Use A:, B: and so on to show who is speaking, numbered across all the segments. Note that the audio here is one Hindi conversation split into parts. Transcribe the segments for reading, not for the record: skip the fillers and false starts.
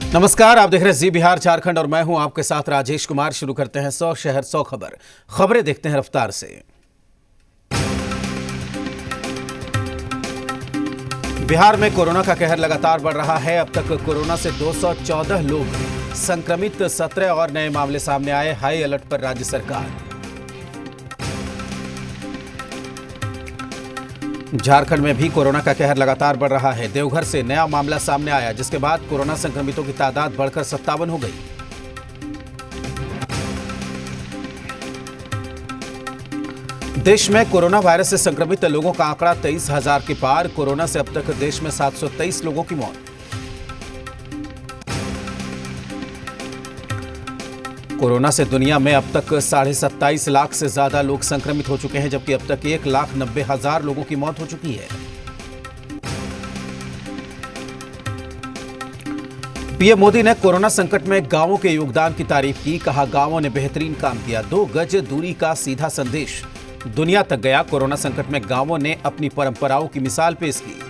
A: नमस्कार, आप देख रहे हैं जी बिहार झारखंड और मैं हूं आपके साथ राजेश कुमार। शुरू करते हैं 100 शहर 100 खबरें देखते हैं रफ्तार से। बिहार में कोरोना का कहर लगातार बढ़ रहा है। अब तक कोरोना से 214 लोग संक्रमित, 17 और नए मामले सामने आए। हाई अलर्ट पर राज्य सरकार। झारखंड में भी कोरोना का कहर लगातार बढ़ रहा है। देवघर से नया मामला सामने आया, जिसके बाद कोरोना संक्रमितों की तादाद बढ़कर 57 हो गई। देश में कोरोना वायरस से संक्रमित लोगों का आंकड़ा 23,000 के पार। कोरोना से अब तक देश में 723 लोगों की मौत। कोरोना से दुनिया में अब तक 27.5 लाख से ज्यादा लोग संक्रमित हो चुके हैं, जबकि अब तक 1,90,000 लोगों की मौत हो चुकी है। पीएम मोदी ने कोरोना संकट में गांवों के योगदान की तारीफ की। कहा, गांवों ने बेहतरीन काम किया। 2 गज दूरी का सीधा संदेश दुनिया तक गया। कोरोना संकट में गांवों ने अपनी परंपराओं की मिसाल पेश की।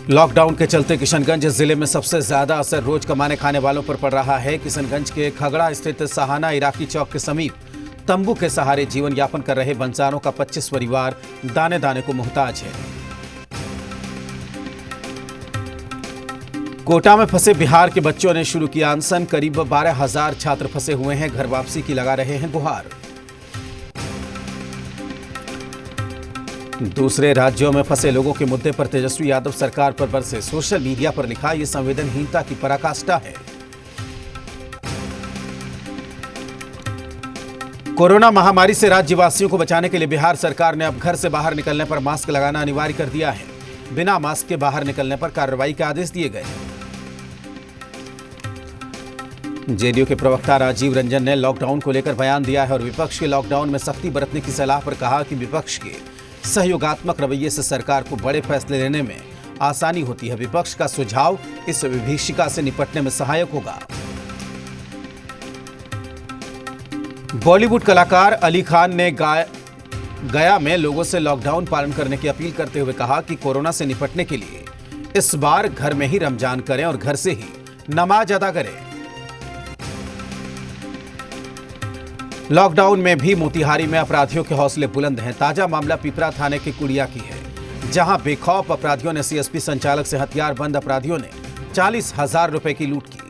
A: लॉकडाउन के चलते किशनगंज जिले में सबसे ज्यादा असर रोज कमाने खाने वालों पर पड़ रहा है। किशनगंज के खगड़ा स्थित सहाना इराकी चौक के समीप तंबू के सहारे जीवन यापन कर रहे बंजारों का 25 परिवार दाने दाने को मुहताज है। कोटा में फंसे बिहार के बच्चों ने शुरू किया अनशन। करीब 12,000 छात्र फंसे हुए हैं। घर वापसी की लगा रहे हैं गुहार। दूसरे राज्यों में फंसे लोगों के मुद्दे पर तेजस्वी यादव सरकार पर बरसे। सोशल मीडिया पर लिखा, यह संवेदनहीनता की पराकाष्ठा है। कोरोना महामारी से राज्यवासियों को बचाने के लिए बिहार सरकार ने अब घर से बाहर निकलने पर मास्क लगाना अनिवार्य कर दिया है। बिना मास्क के बाहर निकलने पर कार्रवाई के आदेश दिए गए। जेडीयू के प्रवक्ता राजीव रंजन ने लॉकडाउन को लेकर बयान दिया है और विपक्ष के लॉकडाउन में सख्ती बरतने की सलाह पर कहा कि विपक्ष के सहयोगात्मक रवैये से सरकार को बड़े फैसले लेने में आसानी होती है। विपक्ष का सुझाव इस विभीषिका से निपटने में सहायक होगा। बॉलीवुड कलाकार अली खान ने गया में लोगों से लॉकडाउन पालन करने की अपील करते हुए कहा कि कोरोना से निपटने के लिए इस बार घर में ही रमजान करें और घर से ही नमाज अदा करें। लॉकडाउन में भी मोतिहारी में अपराधियों के हौसले बुलंद हैं। ताजा मामला पिपरा थाने के कुड़िया की है, जहां बेखौफ अपराधियों ने सीएसपी संचालक से हथियारबंद अपराधियों ने 40,000 रुपए की लूट की।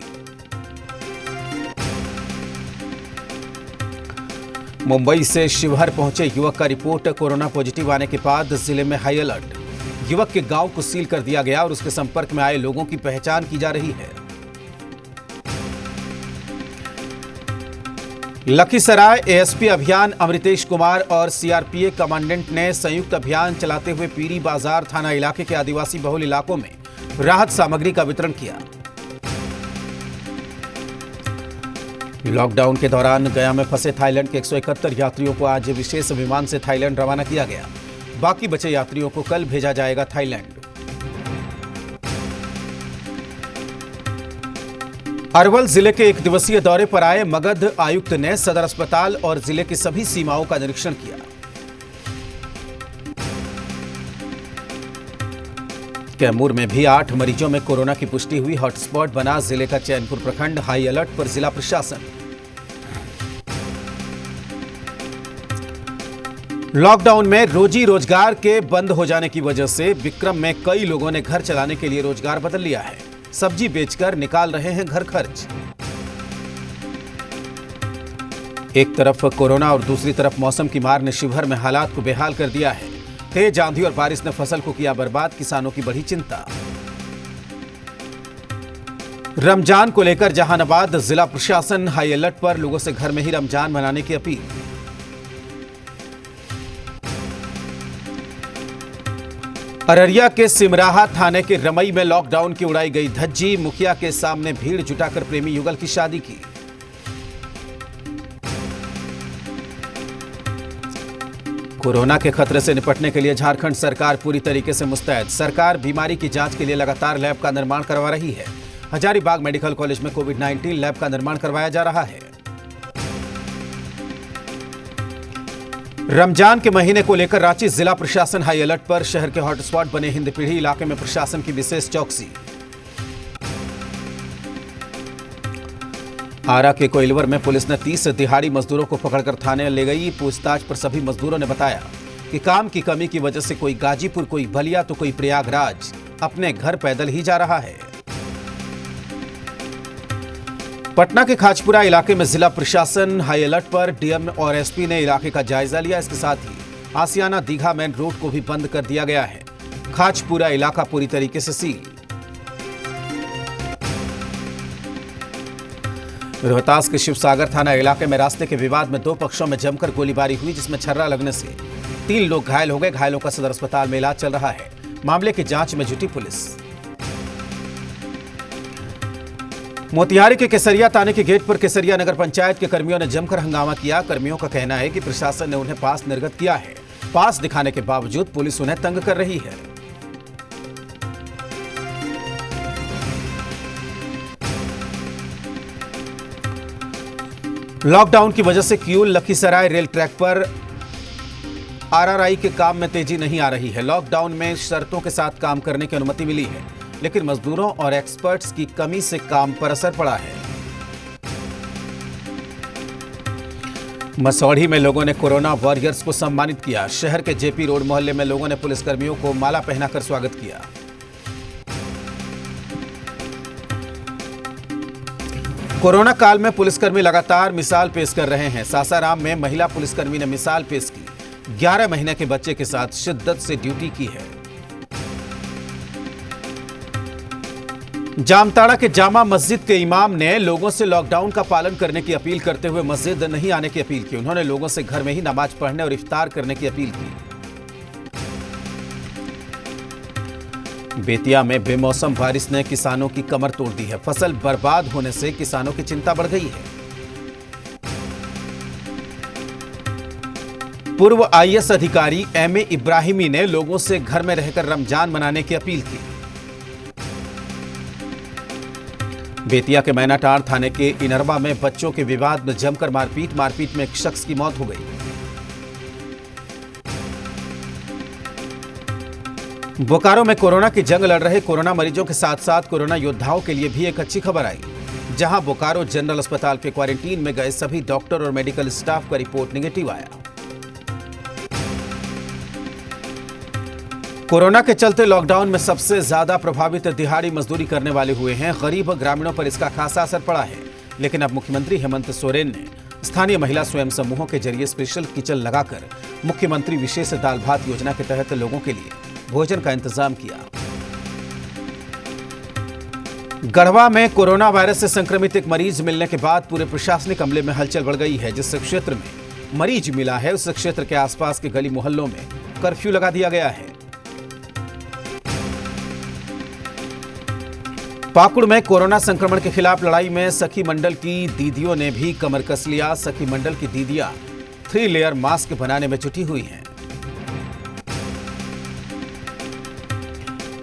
A: मुंबई से शिवहर पहुंचे युवक का रिपोर्ट कोरोना पॉजिटिव आने के बाद जिले में हाई अलर्ट। युवक के गांव को सील कर दिया गया और उसके संपर्क में आए लोगों की पहचान की जा रही है। लखीसराय एएसपी अभियान अमृतेश कुमार और सीआरपीएफ कमांडेंट ने संयुक्त अभियान चलाते हुए पीरी बाजार थाना इलाके के आदिवासी बहुल इलाकों में राहत सामग्री का वितरण किया। लॉकडाउन के दौरान गया में फंसे थाईलैंड के 171 यात्रियों को आज विशेष विमान से थाईलैंड रवाना किया गया। बाकी बचे यात्रियों को कल भेजा जाएगा थाईलैंड। अरवल जिले के 1 दिवसीय दौरे पर आए मगध आयुक्त ने सदर अस्पताल और जिले की सभी सीमाओं का निरीक्षण किया। कैमूर में भी 8 मरीजों में कोरोना की पुष्टि हुई। हॉटस्पॉट बना जिले का चैनपुर प्रखंड। हाई अलर्ट पर जिला प्रशासन। लॉकडाउन में रोजी रोजगार के बंद हो जाने की वजह से विक्रम में कई लोगों ने घर चलाने के लिए रोजगार बदल लिया है। सब्जी बेचकर निकाल रहे हैं घर खर्च। एक तरफ कोरोना और दूसरी तरफ मौसम की मार ने शिवहर में हालात को बेहाल कर दिया है। तेज आंधी और बारिश ने फसल को किया बर्बाद। किसानों की बढ़ी चिंता। रमजान को लेकर जहानाबाद जिला प्रशासन हाई अलर्ट पर। लोगों से घर में ही रमजान मनाने की अपील। अररिया के सिमराहा थाने के रमई में लॉकडाउन की उड़ाई गई धज्जी। मुखिया के सामने भीड़ जुटाकर प्रेमी युगल की शादी की। कोरोना के खतरे से निपटने के लिए झारखंड सरकार पूरी तरीके से मुस्तैद। सरकार बीमारी की जांच के लिए लगातार लैब का निर्माण करवा रही है। हजारीबाग मेडिकल कॉलेज में कोविड-19 लैब का निर्माण करवाया जा रहा है। रमजान के महीने को लेकर रांची जिला प्रशासन हाई अलर्ट पर। शहर के हॉटस्पॉट बने हिंदपीढ़ी इलाके में प्रशासन की विशेष चौकसी। आरा के कोइलवर में पुलिस ने 30 दिहाड़ी मजदूरों को पकड़कर थाने ले गई। पूछताछ पर सभी मजदूरों ने बताया कि काम की कमी की वजह से कोई गाजीपुर, कोई बलिया तो कोई प्रयागराज अपने घर पैदल ही जा रहा है। पटना के खाजपुरा इलाके में जिला प्रशासन हाई अलर्ट पर। डीएम और एसपी ने इलाके का जायजा लिया। इसके साथ ही आसियाना दीघा मेन रोड को भी बंद कर दिया गया है। खाजपुरा इलाका पूरी तरीके से सील। रोहतास के शिवसागर थाना इलाके में रास्ते के विवाद में 2 पक्षों में जमकर गोलीबारी हुई, जिसमें छर्रा लगने से 3 लोग घायल हो गए। घायलों का सदर अस्पताल में इलाज चल रहा है। मामले की जांच में जुटी पुलिस। मोतिहारी के केसरिया थाने के गेट पर केसरिया नगर पंचायत के कर्मियों ने जमकर हंगामा किया। कर्मियों का कहना है कि प्रशासन ने उन्हें पास निर्गत किया है। पास दिखाने के बावजूद पुलिस उन्हें तंग कर रही है। लॉकडाउन की वजह से किऊल लखीसराय रेल ट्रैक पर आरआरआई के काम में तेजी नहीं आ रही है। लॉकडाउन में शर्तों के साथ काम करने की अनुमति मिली है, लेकिन मजदूरों और एक्सपर्ट्स की कमी से काम पर असर पड़ा है। मसौढ़ी में लोगों ने कोरोना वॉरियर्स को सम्मानित किया। शहर के जेपी रोड मोहल्ले में लोगों ने पुलिसकर्मियों को माला पहनाकर स्वागत किया। कोरोना काल में पुलिसकर्मी लगातार मिसाल पेश कर रहे हैं। सासाराम में महिला पुलिसकर्मी ने मिसाल पेश की। 11 महीने के बच्चे के साथ शिद्दत से ड्यूटी की है। जामताड़ा के जामा मस्जिद के इमाम ने लोगों से लॉकडाउन का पालन करने की अपील करते हुए मस्जिद नहीं आने की अपील की। उन्होंने लोगों से घर में ही नमाज पढ़ने और इफ्तार करने की अपील की। बेतिया में बेमौसम बारिश ने किसानों की कमर तोड़ दी है। फसल बर्बाद होने से किसानों की चिंता बढ़ गई है। पूर्व आईएएस अधिकारी एमए इब्राहिमी ने लोगों से घर में रहकर रमजान मनाने की अपील की। बेतिया के मैनाटांड़ थाने के इनरवा में बच्चों के विवाद में जमकर मारपीट में एक शख्स की मौत हो गई। बोकारो में कोरोना की जंग लड़ रहे कोरोना मरीजों के साथ साथ कोरोना योद्धाओं के लिए भी एक अच्छी खबर आई, जहां बोकारो जनरल अस्पताल के क्वारंटीन में गए सभी डॉक्टर और मेडिकल स्टाफ का रिपोर्ट नेगेटिव आया। कोरोना के चलते लॉकडाउन में सबसे ज्यादा प्रभावित दिहाड़ी मजदूरी करने वाले हुए हैं। गरीब ग्रामीणों पर इसका खासा असर पड़ा है, लेकिन अब मुख्यमंत्री हेमंत सोरेन ने स्थानीय महिला स्वयं समूहों के जरिए स्पेशल किचन लगाकर मुख्यमंत्री विशेष दाल भात योजना के तहत लोगों के लिए भोजन का इंतजाम किया। गढ़वा में कोरोना वायरस से संक्रमित एक मरीज मिलने के बाद पूरे प्रशासनिक अमले में हलचल बढ़ गई है। जिस क्षेत्र में मरीज मिला है उस क्षेत्र के आसपास के गली मोहल्लों में कर्फ्यू लगा दिया गया है। पाकुड़ में कोरोना संक्रमण के खिलाफ लड़ाई में सखी मंडल की दीदियों ने भी कमर कस लिया। सखी मंडल की दीदियां 3 लेयर मास्क बनाने में जुटी हुई हैं।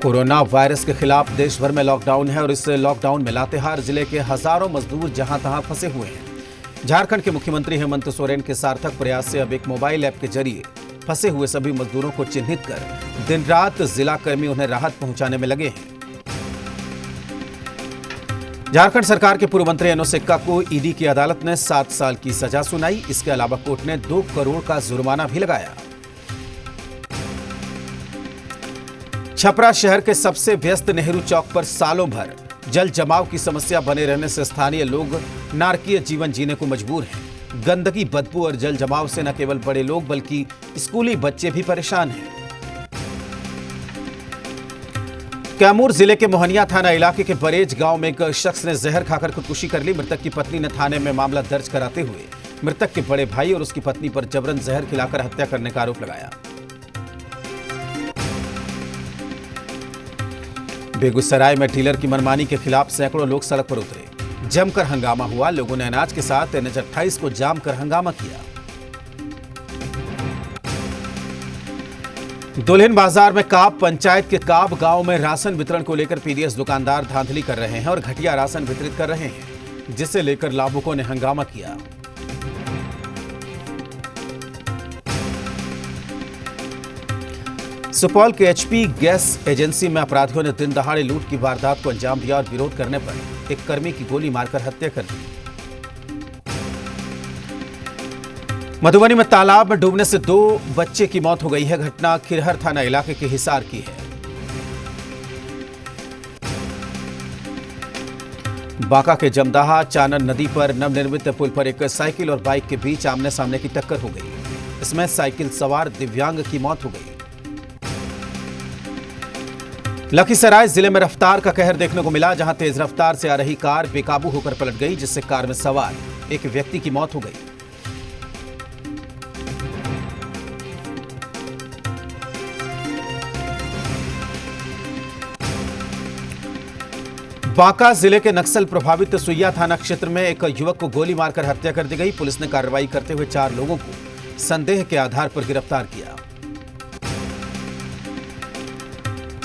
A: कोरोना वायरस के खिलाफ देश भर में लॉकडाउन है और इस लॉकडाउन में लातेहार जिले के हजारों मजदूर जहां तहां फंसे हुए हैं। झारखंड के मुख्यमंत्री हेमंत सोरेन के सार्थक प्रयास से अब एक मोबाइल ऐप के जरिए फंसे हुए सभी मजदूरों को चिन्हित कर दिन रात जिला कर्मी उन्हें राहत पहुंचाने में लगे हैं। झारखंड सरकार के पूर्व मंत्री एनोस एक्का को ईडी की अदालत ने 7 साल की सजा सुनाई। इसके अलावा कोर्ट ने 2 करोड़ का जुर्माना भी लगाया। छपरा शहर के सबसे व्यस्त नेहरू चौक पर सालों भर जल जमाव की समस्या बने रहने से स्थानीय लोग नारकीय जीवन जीने को मजबूर हैं। गंदगी, बदबू और जल जमाव से न केवल बड़े लोग बल्कि स्कूली बच्चे भी परेशान हैं। कैमूर जिले के मोहनिया थाना इलाके के बरेज गांव में एक शख्स ने जहर खाकर खुदकुशी कर ली। मृतक की पत्नी ने थाने में मामला दर्ज कराते हुए मृतक के बड़े भाई और उसकी पत्नी पर जबरन जहर खिलाकर हत्या करने का आरोप लगाया। बेगूसराय में डीलर की मनमानी के खिलाफ सैकड़ों लोग सड़क पर उतरे। जमकर हंगामा हुआ। लोगों ने अनाज के साथ NH 28 को जाम कर हंगामा किया। दुल्हिन बाजार में काब पंचायत के काब गांव में राशन वितरण को लेकर पीडीएस दुकानदार धांधली कर रहे हैं और घटिया राशन वितरित कर रहे हैं, जिसे लेकर लाभुकों ने हंगामा किया। सुपौल के एचपी गैस एजेंसी में अपराधियों ने दिन दहाड़े लूट की वारदात को अंजाम दिया और विरोध करने पर एक कर्मी की गोली मारकर हत्या कर दी। मधुबनी में तालाब में डूबने से 2 बच्चे की मौत हो गई है। घटना खिरहर थाना इलाके के हिसार की है। बांका के जमदाहा चानन नदी पर नवनिर्मित पुल पर एक साइकिल और बाइक के बीच आमने सामने की टक्कर हो गई। इसमें साइकिल सवार दिव्यांग की मौत हो गई। लखीसराय जिले में रफ्तार का कहर देखने को मिला, जहां तेज रफ्तार से आ रही कार बेकाबू होकर पलट गई, जिससे कार में सवार एक व्यक्ति की मौत हो गई। बांका जिले के नक्सल प्रभावित सुइया थाना क्षेत्र में एक युवक को गोली मारकर हत्या कर दी गई। पुलिस ने कार्रवाई करते हुए 4 लोगों को संदेह के आधार पर गिरफ्तार किया।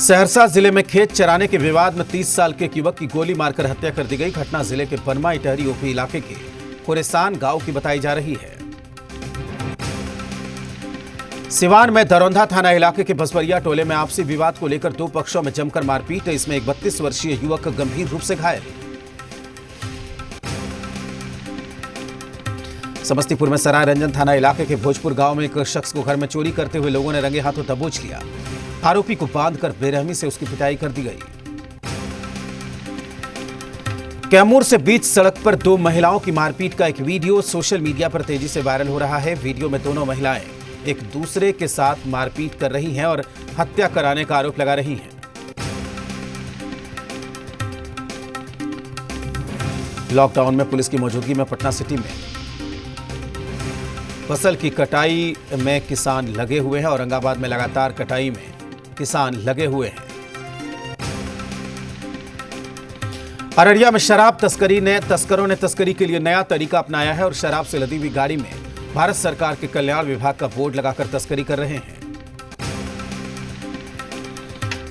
A: सहरसा जिले में खेत चराने के विवाद में 30 साल के एक युवक की गोली मारकर हत्या कर दी गई। घटना जिले के बनमा इटहरी ओपी इलाके के कुरेसान गांव की बताई जा रही है। सिवान में दरौंधा थाना इलाके के बसवरिया टोले में आपसी विवाद को लेकर 2 पक्षों में जमकर मारपीट। इसमें एक 32 वर्षीय युवक गंभीर रूप से घायल। समस्तीपुर में सराय रंजन थाना इलाके के भोजपुर गांव में एक शख्स को घर में चोरी करते हुए लोगों ने रंगे हाथों दबोच लिया। आरोपी को बांधकर बेरहमी से उसकी पिटाई कर दी गई। कैमूर से बीच सड़क पर 2 महिलाओं की मारपीट का एक वीडियो सोशल मीडिया पर तेजी से वायरल हो रहा है। वीडियो में दोनों महिलाएं एक दूसरे के साथ मारपीट कर रही हैं और हत्या कराने का आरोप लगा रही हैं। लॉकडाउन में पुलिस की मौजूदगी में पटना सिटी में फसल की कटाई में किसान लगे हुए हैं। औरंगाबाद में लगातार कटाई में किसान लगे हुए हैं। अररिया में शराब तस्करों ने तस्करी के लिए नया तरीका अपनाया है और शराब से लदी हुई गाड़ी में भारत सरकार के कल्याण विभाग का बोर्ड लगाकर तस्करी कर रहे हैं।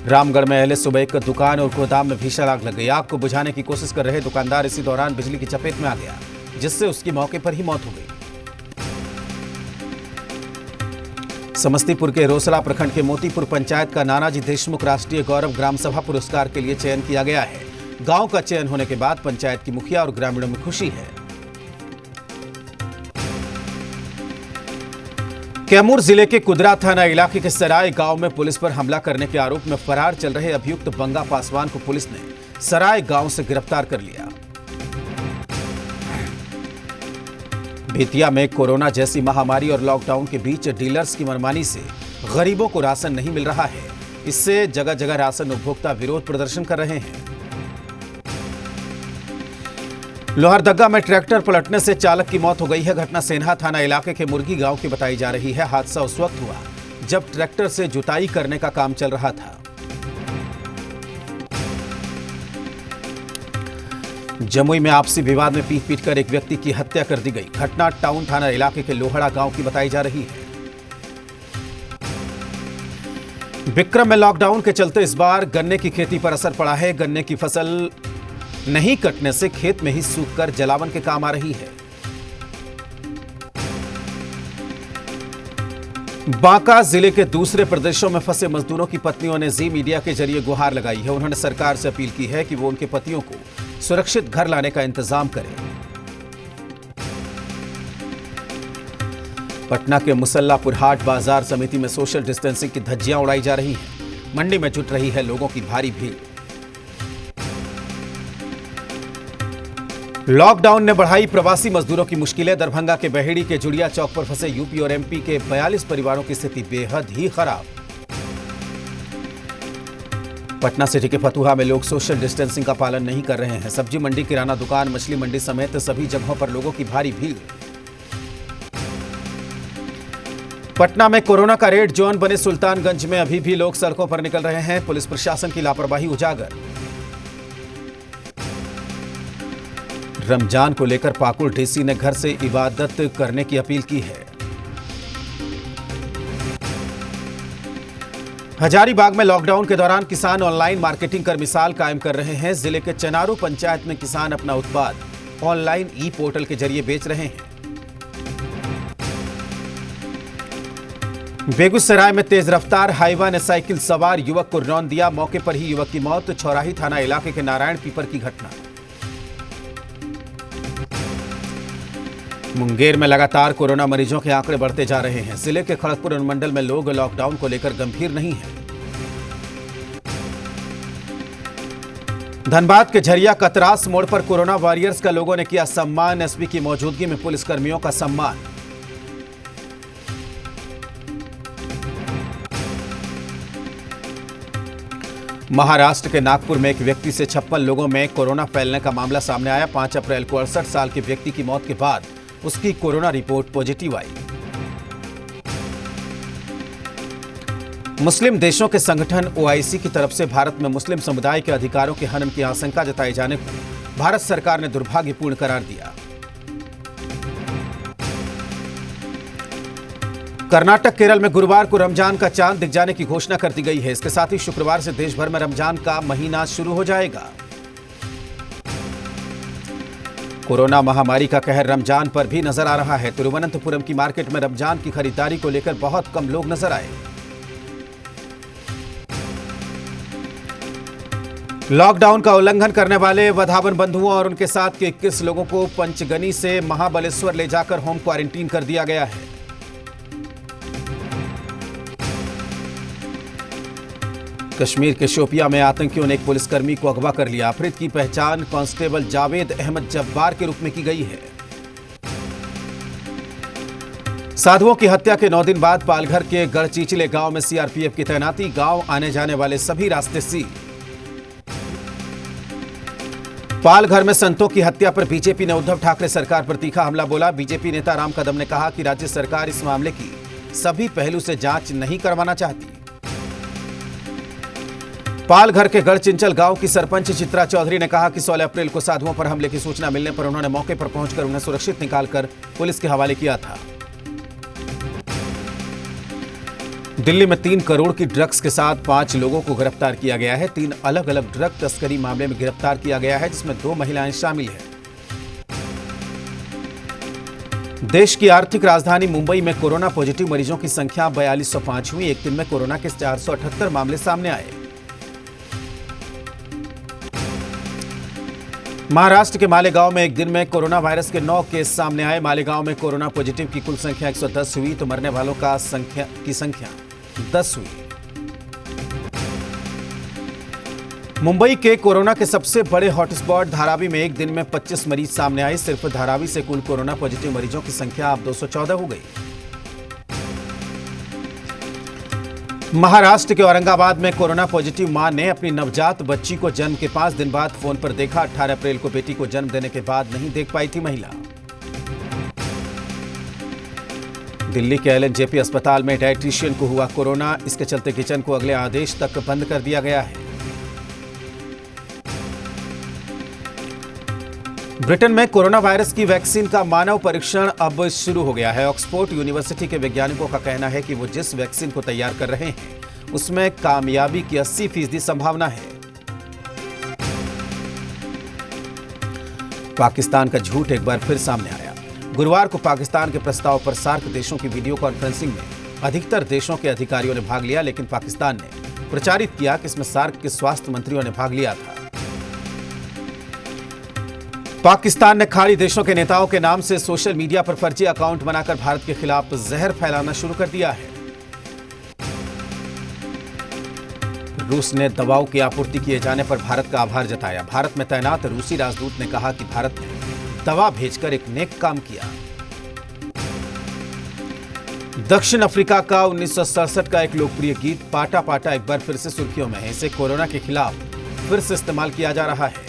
A: रामगढ़ में अहले सुबह एक दुकान और गोदाम में भीषण आग लग गई। आग को बुझाने की कोशिश कर रहे दुकानदार इसी दौरान बिजली की चपेट में आ गया, जिससे उसकी मौके पर ही मौत हो गई। समस्तीपुर के रोसड़ा प्रखंड के मोतीपुर पंचायत का नानाजी देशमुख राष्ट्रीय गौरव ग्राम सभा पुरस्कार के लिए चयन किया गया है। गांव का चयन होने के बाद पंचायत की मुखिया और ग्रामीणों में खुशी है। कैमूर जिले के कुदरा थाना इलाके के सराय गांव में पुलिस पर हमला करने के आरोप में फरार चल रहे अभियुक्त बंगा पासवान को पुलिस ने सराय गांव से गिरफ्तार कर लिया। बेतिया में कोरोना जैसी महामारी और लॉकडाउन के बीच डीलर्स की मनमानी से गरीबों को राशन नहीं मिल रहा है। इससे जगह जगह राशन उपभोक्ता विरोध प्रदर्शन कर रहे हैं। लोहरदगा में ट्रैक्टर पलटने से चालक की मौत हो गई है। घटना सेन्हा थाना इलाके के मुर्गी गांव की बताई जा रही है। हादसा उस वक्त हुआ जब ट्रैक्टर से जुताई करने का काम चल रहा था। जमुई में आपसी विवाद में पीट कर एक व्यक्ति की हत्या कर दी गई। घटना टाउन थाना इलाके के लोहड़ा गांव की बताई जा रही है। विक्रम में लॉकडाउन के चलते इस बार गन्ने की खेती पर असर पड़ा है। गन्ने की फसल नहीं कटने से खेत में ही सूखकर जलावन के काम आ रही है। बांका जिले के दूसरे प्रदेशों में फंसे मजदूरों की पत्नियों ने जी मीडिया के जरिए गुहार लगाई है। उन्होंने सरकार से अपील की है कि वो उनके पतियों को सुरक्षित घर लाने का इंतजाम करें। पटना के मुसल्लापुर हाट बाजार समिति में सोशल डिस्टेंसिंग की धज्जियां उड़ाई जा रही हैं। मंडी में जुट रही है लोगों की भारी भीड़। लॉकडाउन ने बढ़ाई प्रवासी मजदूरों की मुश्किलें। दरभंगा के बहेड़ी के जुड़िया चौक पर फंसे यूपी और एमपी के 42 परिवारों की स्थिति बेहद ही खराब। पटना सिटी के फतुहा में लोग सोशल डिस्टेंसिंग का पालन नहीं कर रहे हैं। सब्जी मंडी, किराना दुकान, मछली मंडी समेत सभी जगहों पर लोगों की भारी भीड़। पटना में कोरोना का रेड जोन बने सुल्तानगंज में अभी भी लोग सड़कों पर निकल रहे हैं। पुलिस प्रशासन की लापरवाही उजागर। रमजान को लेकर पाकुड़ डीसी ने घर से इबादत करने की अपील की है। हजारीबाग में लॉकडाउन के दौरान किसान ऑनलाइन मार्केटिंग कर मिसाल कायम कर रहे हैं। जिले के चनारू पंचायत में किसान अपना उत्पाद ऑनलाइन ई पोर्टल के जरिए बेच रहे हैं। बेगूसराय में तेज रफ्तार हाईवा ने साइकिल सवार युवक को रौंद दिया। मौके पर ही युवक की मौत। छौराही थाना इलाके के नारायण पीपर की घटना। मुंगेर में लगातार कोरोना मरीजों के आंकड़े बढ़ते जा रहे हैं। जिले के खड़गपुर अनुमंडल में लोग लॉकडाउन को लेकर गंभीर नहीं हैं। धनबाद के झरिया कतरास मोड़ पर कोरोना वॉरियर्स का लोगों ने किया सम्मान। एसपी की मौजूदगी में पुलिसकर्मियों का सम्मान। महाराष्ट्र के नागपुर में एक व्यक्ति से 56 लोगों में कोरोना फैलने का मामला सामने आया। 5 अप्रैल को 68 साल के व्यक्ति की मौत के बाद उसकी कोरोना रिपोर्ट पॉजिटिव आई। मुस्लिम देशों के संगठन ओआईसी की तरफ से भारत में मुस्लिम समुदाय के अधिकारों के हनन की आशंका जताए जाने को भारत सरकार ने दुर्भाग्यपूर्ण करार दिया। कर्नाटक केरल में गुरुवार को रमजान का चांद दिख जाने की घोषणा कर दी गई है। इसके साथ ही शुक्रवार से देश भर में रमजान का महीना शुरू हो जाएगा। कोरोना महामारी का कहर रमजान पर भी नजर आ रहा है। तिरुवनंतपुरम की मार्केट में रमजान की खरीदारी को लेकर बहुत कम लोग नजर आए। लॉकडाउन का उल्लंघन करने वाले वधावन बंधुओं और उनके साथ के 21 लोगों को पंचगनी से महाबलेश्वर ले जाकर होम क्वारंटीन कर दिया गया है। कश्मीर के शोपिया में आतंकियों ने एक पुलिसकर्मी को अगवा कर लिया। अपहृत की पहचान कांस्टेबल जावेद अहमद जब्बार के रूप में की गई है। साधुओं की हत्या के 9 दिन बाद पालघर के गढ़चिचले गांव में सीआरपीएफ की तैनाती। गांव आने जाने वाले सभी रास्ते सील। पालघर में संतों की हत्या पर बीजेपी ने उद्धव ठाकरे सरकार पर तीखा हमला बोला। बीजेपी नेता राम कदम ने कहा कि राज्य सरकार इस मामले की सभी पहलू से जांच नहीं करवाना चाहती। पालघर के गढ़चिंचल गांव की सरपंच चित्रा चौधरी ने कहा कि 16 अप्रैल को साधुओं पर हमले की सूचना मिलने पर उन्होंने मौके पर पहुंचकर उन्हें सुरक्षित निकालकर पुलिस के हवाले किया था। दिल्ली में 3 करोड़ की ड्रग्स के साथ 5 लोगों को गिरफ्तार किया गया है। 3 अलग अलग ड्रग तस्करी मामले में गिरफ्तार किया गया है, जिसमें 2 महिलाएं शामिल हैं। देश की आर्थिक राजधानी मुंबई में कोरोना पॉजिटिव मरीजों की संख्या 4205 हुई। एक दिन में कोरोना के 478 मामले सामने आए। महाराष्ट्र के मालेगांव में एक दिन में कोरोना वायरस के 9 केस सामने आए। मालेगांव में कोरोना पॉजिटिव की कुल संख्या 110 हुई तो मरने वालों की संख्या 10 हुई। मुंबई के कोरोना के सबसे बड़े हॉटस्पॉट धारावी में एक दिन में 25 मरीज सामने आए। सिर्फ धारावी से कुल कोरोना पॉजिटिव मरीजों की संख्या अब 214 हो गई। महाराष्ट्र के औरंगाबाद में कोरोना पॉजिटिव मां ने अपनी नवजात बच्ची को जन्म के 5 दिन बाद फोन पर देखा। 18 अप्रैल को बेटी को जन्म देने के बाद नहीं देख पाई थी महिला। दिल्ली के एलएनजेपी अस्पताल में डायटीशियन को हुआ कोरोना। इसके चलते किचन को अगले आदेश तक बंद कर दिया गया है। ब्रिटेन में कोरोना वायरस की वैक्सीन का मानव परीक्षण अब शुरू हो गया है। ऑक्सफोर्ड यूनिवर्सिटी के वैज्ञानिकों का कहना है कि वो जिस वैक्सीन को तैयार कर रहे हैं उसमें कामयाबी की 80% संभावना है। पाकिस्तान का झूठ एक बार फिर सामने आया। गुरुवार को पाकिस्तान के प्रस्ताव पर सार्क देशों की वीडियो कॉन्फ्रेंसिंग में अधिकतर देशों के अधिकारियों ने भाग लिया, लेकिन पाकिस्तान ने प्रचारित किया कि इसमें सार्क के स्वास्थ्य मंत्रियों ने भाग लिया था। पाकिस्तान ने खाड़ी देशों के नेताओं के नाम से सोशल मीडिया पर फर्जी अकाउंट बनाकर भारत के खिलाफ जहर फैलाना शुरू कर दिया है। रूस ने दवाओं की आपूर्ति किए जाने पर भारत का आभार जताया। भारत में तैनात रूसी राजदूत ने कहा कि भारत ने दवा भेजकर एक नेक काम किया। दक्षिण अफ्रीका का 1967 का एक लोकप्रिय गीत पाटा पाटा एक बार फिर से सुर्खियों में है। इसे कोरोना के खिलाफ फिर से इस्तेमाल किया जा रहा है।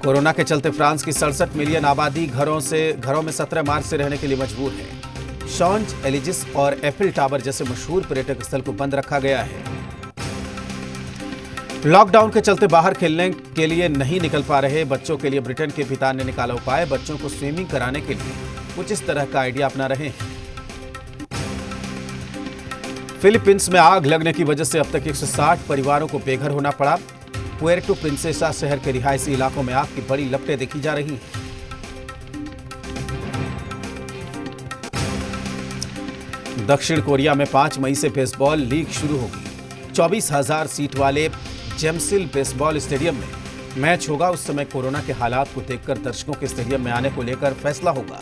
A: कोरोना के चलते फ्रांस की 67 मिलियन आबादी घरों में 17 मार्च से रहने के लिए मजबूर है। शॉन्ज एलिजिस और एफिल टावर जैसे मशहूर पर्यटक स्थल को बंद रखा गया है। लॉकडाउन के चलते बाहर खेलने के लिए नहीं निकल पा रहे बच्चों के लिए ब्रिटेन के पिता ने निकाला उपाय। बच्चों को स्विमिंग कराने के लिए कुछ इस तरह का आइडिया अपना रहे हैं। फिलीपींस में आग लगने की वजह से अब तक 160 परिवारों को बेघर होना पड़ा। पुएर्टो प्रिंसेसा शहर के रिहायशी इलाकों में आग की बड़ी लपटें देखी जा रही हैं। दक्षिण कोरिया में 5 मई से बेसबॉल लीग शुरू होगी। 24,000 सीट वाले जेमसिल बेसबॉल स्टेडियम में मैच होगा। उस समय कोरोना के हालात को देखकर दर्शकों के स्टेडियम में आने को लेकर फैसला होगा।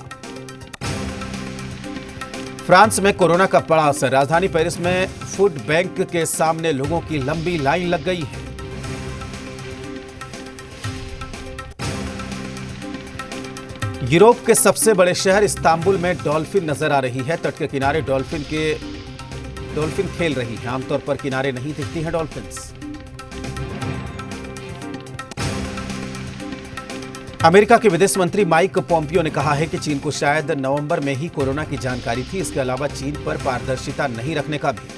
A: फ्रांस में कोरोना का बड़ा असर। राजधानी पेरिस में फूड बैंक के सामने लोगों की लंबी लाइन लग गई है। यूरोप के सबसे बड़े शहर इस्तांबुल में डॉल्फिन नजर आ रही है। तट के किनारे डॉल्फिन खेल रही है। आमतौर पर किनारे नहीं दिखती हैं डॉल्फिन्स। अमेरिका के विदेश मंत्री माइक पोम्पियो ने कहा है कि चीन को शायद नवंबर में ही कोरोना की जानकारी थी। इसके अलावा चीन पर पारदर्शिता नहीं रखने का भी